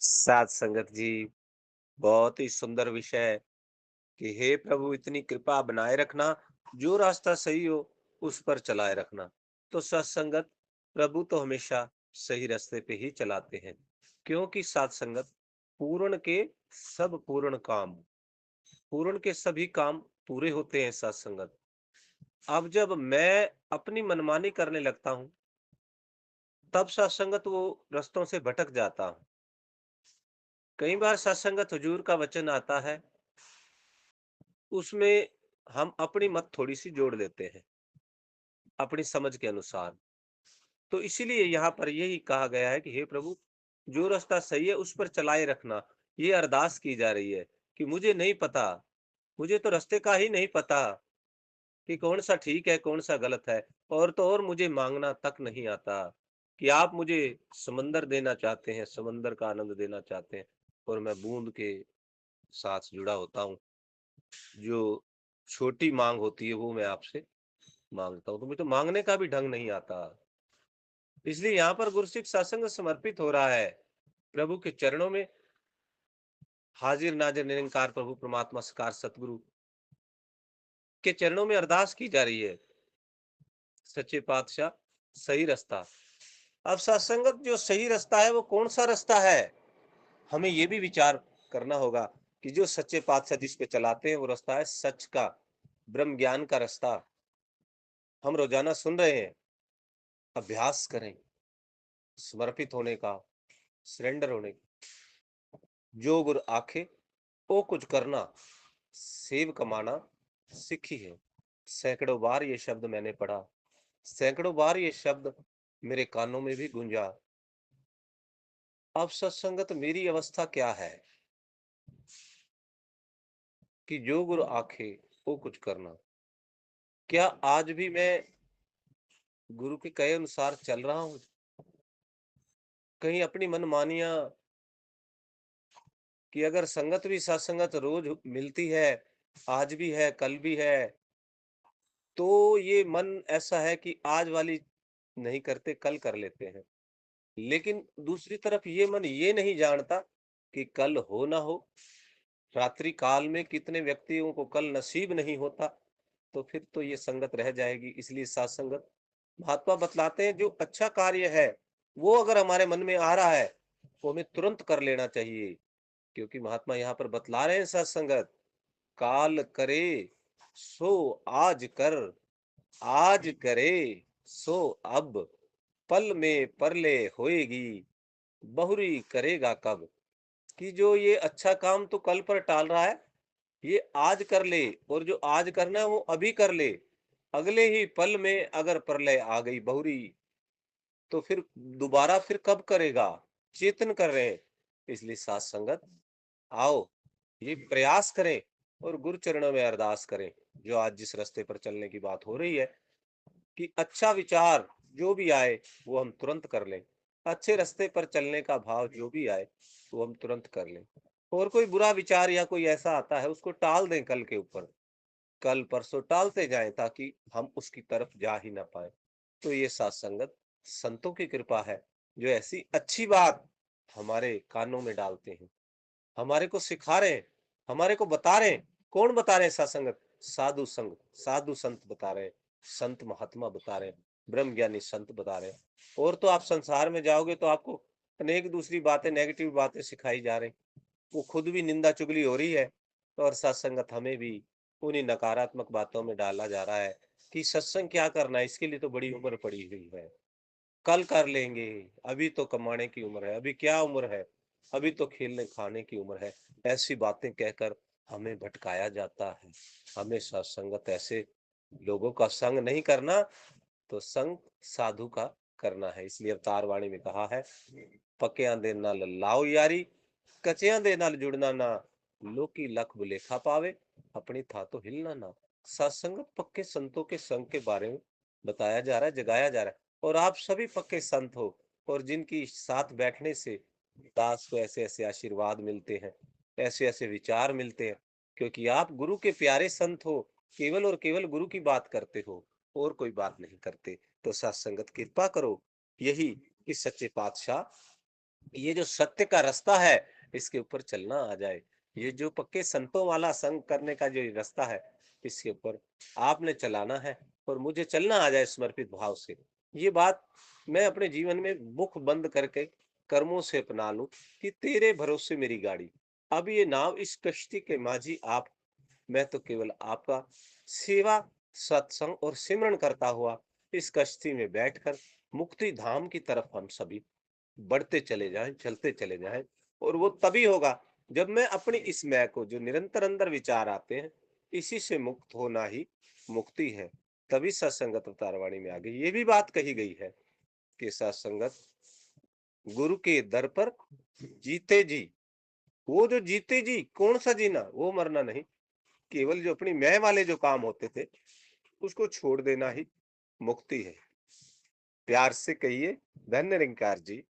साथ संगत जी, बहुत ही सुंदर विषय है कि हे प्रभु इतनी कृपा बनाए रखना, जो रास्ता सही हो उस पर चलाए रखना। तो सत्संगत प्रभु तो हमेशा सही रास्ते पे ही चलाते हैं, क्योंकि साथ संगत पूर्ण के सब पूर्ण काम, पूर्ण के सभी काम पूरे होते हैं साथ संगत। अब जब मैं अपनी मनमानी करने लगता हूँ, तब सत्संगत वो रास्तों से भटक जाता हूँ। कई बार सत्संगत हुजूर का वचन आता है, उसमें हम अपनी मत थोड़ी-सी जोड़ देते हैं, अपनी समझ के अनुसार। तो इसीलिए यहाँ पर यही कहा गया है कि हे प्रभु, जो रास्ता सही है उस पर चलाए रखना। ये अरदास की जा रही है कि मुझे नहीं पता, मुझे तो रास्ते का ही नहीं पता कि कौन-सा ठीक है, कौन-सा गलत है। और तो और मुझे माँगना तक नहीं आता कि आप मुझे समंदर देना चाहते हैं, समंदर का आनंद देना चाहते हैं और मैं बूँद के साथ जुड़ा होता हूँ। जो छोटी माँग होती है वो मैं आपसे माँगता हूँ, तो मुझे तो माँगने का भी ढंग नहीं आता। इसलिए यहाँ पर गुरसिक सत्संग समर्पित हो रहा है। प्रभु के चरणों में हाजिर नाज़िर निरंकार प्रभु परमात्मा साकार सतगुरु के चरणों में अरदास की जा रही है। सच्चे पातशाह सही रास्ता। अब सत्संगत जो सही रास्ता है वो कौन-सा रास्ता है? हमें ये भी विचार करना होगा कि जो सच्चे पातशाह जिस पे चलाते हैं वो रास्ता है सच का, ब्रह्म ज्ञान का रास्ता। हम रोज़ाना सुन रहे हैं, अभ्यास करें, समर्पित होने का, सरेंडर होने का। जो गुर आखे ओ कुछ करना, सेव कमाना सीखी है। सैकड़ों बार ये शब्द मैंने पढ़ा, सैकड़ों बार ये शब्द मेरे कानों में भी गूंजा। अब सत्संगत मेरी अवस्था क्या है कि जो गुरु आखे वो कुछ करना। क्या आज भी मैं गुरु के कहे अनुसार चल रहा हूँ? कहीं अपनी मनमानियां कि अगर संगत भी सत्संगत रोज मिलती है, आज भी है, कल भी है, तो ये मन ऐसा है कि आज वाली नहीं करते, कल कर लेते हैं। लेकिन दूसरी तरफ ये मन ये नहीं जानता कि कल हो ना हो, रात्रि काल में कितने व्यक्तियों को कल नसीब नहीं होता, तो फिर तो ये संगत रह जाएगी। इसलिए सत्संगत महात्मा बतलाते हैं, जो अच्छा कार्य है, वो अगर हमारे मन में आ रहा है, तो हमें तुरंत कर लेना चाहिए। क्योंकि महात्मा यहाँ पर बतला रहे हैं सत्संगत, काल करे सो आज कर, आज करे सो अब, पल में परले होएगी, बहुरी करेगा कब। कि जो ये अच्छा काम तो कल पर टाल रहा है, ये आज कर ले, और जो आज करना है वो अभी कर ले। अगले ही पल में अगर प्रलय आ गई बहुरी, तो फिर दोबारा फिर कब करेगा? चेतन कर रहे हैं। इसलिए साथ संगत आओ, ये प्रयास करें और गुरु चरणों में अरदास करें। जो आज जिस रास्ते पर चलने की बात हो रही है, कि अच्छा विचार जो भी आए वो हम तुरंत कर लें। अच्छे रास्ते पर चलने का भाव जो भी आए वो हम तुरंत कर लें। और कोई बुरा विचार या कोई ऐसा आता है उसको टाल दें कल के ऊपर। कल परसों टालते जाएं ताकि हम उसकी तरफ जा ही ना पाए। तो ये सत्संगत संतों की कृपा है, जो ऐसी अच्छी बात हमारे कानों में डालते हैं, हमारे को सिखा रहे हैं, हमारे को बता रहे हैं। कौन बता रहे हैं सत्संगत? साधु संग, साधु संत बता रहे हैं, संत महात्मा बता रहे हैं, ब्रह्म ज्ञानी संत बता रहे हैं। और तो आप संसार में जाओगे तो आपको अनेक दूसरी बातें, नेगेटिव बातें सिखाई जा रही, वो खुद भी निंदा चुगली हो रही है। और सत्संगत हमें भी उन्हीं नकारात्मक बातों में डाला जा रहा है कि सत्संग क्या करना है, इसके लिए तो बड़ी उम्र पड़ी हुई है, कल कर लेंगे, अभी तो कमाने की उम्र है, अभी क्या उम्र है, अभी तो खेलने खाने की उम्र है। ऐसी बातें कहकर हमें भटकाया जाता है। हमें सत्संगत ऐसे लोगों का संग नहीं करना, तो संग साधु का करना है। इसलिए अवतार वाणी में कहा है, पक्कियां दे नाल लाओ यारी, कचियां दे नाल जुड़ना ना, लोकी लख बुलेखा पावे, अपनी था तो हिलना ना। सत्संगत पक्के संतों के संग के बारे में बताया जा रहा है, जगाया जा रहा है। और आप सभी पक्के संत हो, और जिनकी साथ बैठने से दास को ऐसे ऐसे आशीर्वाद मिलते हैं, ऐसे ऐसे विचार मिलते हैं, क्योंकि आप गुरु के प्यारे संत हो, केवल और केवल गुरु की बात करते हो, और कोई बात नहीं करते। तो सत्संगत कृपा करो, यही कि सच्चे पातशाह ये जो सत्य का रास्ता है, इसके ऊपर चलना आ जाए। ये जो पक्के संतों वाला संग करने का जो ये रास्ता है, इसके ऊपर आपने चलाना है और मुझे चलना आ जाए समर्पित भाव से। ये बात मैं अपने जीवन में मुख बंद करके कर्मों से अपना लूं कि तेरे भरोसे मेरी गाड़ी। अब ये नाव इस कश्ती के माझी आप, मैं तो केवल आपका सेवा, सत्संग और सिमरन करता हुआ इस कश्ती में बैठकर मुक्ति धाम की तरफ हम सभी बढ़ते चले जाएं, चलते चले जाएं। और वो तभी होगा जब मैं अपनी इस मैं को, जो निरंतर अंदर विचार आते हैं, इसी से मुक्त होना ही मुक्ति है। तभी सत्संगत अवतारवाणी में आगे ये भी बात कही गई है कि सत्संगत गुरु के दर पर जीते जी। वो जो जीते जी, कौन सा जीना, वो मरना नहीं, केवल जो अपनी मैं वाले जो काम होते थे उसको छोड़ देना ही मुक्ति है। प्यार से कहिए, धन्य निरंकार जी।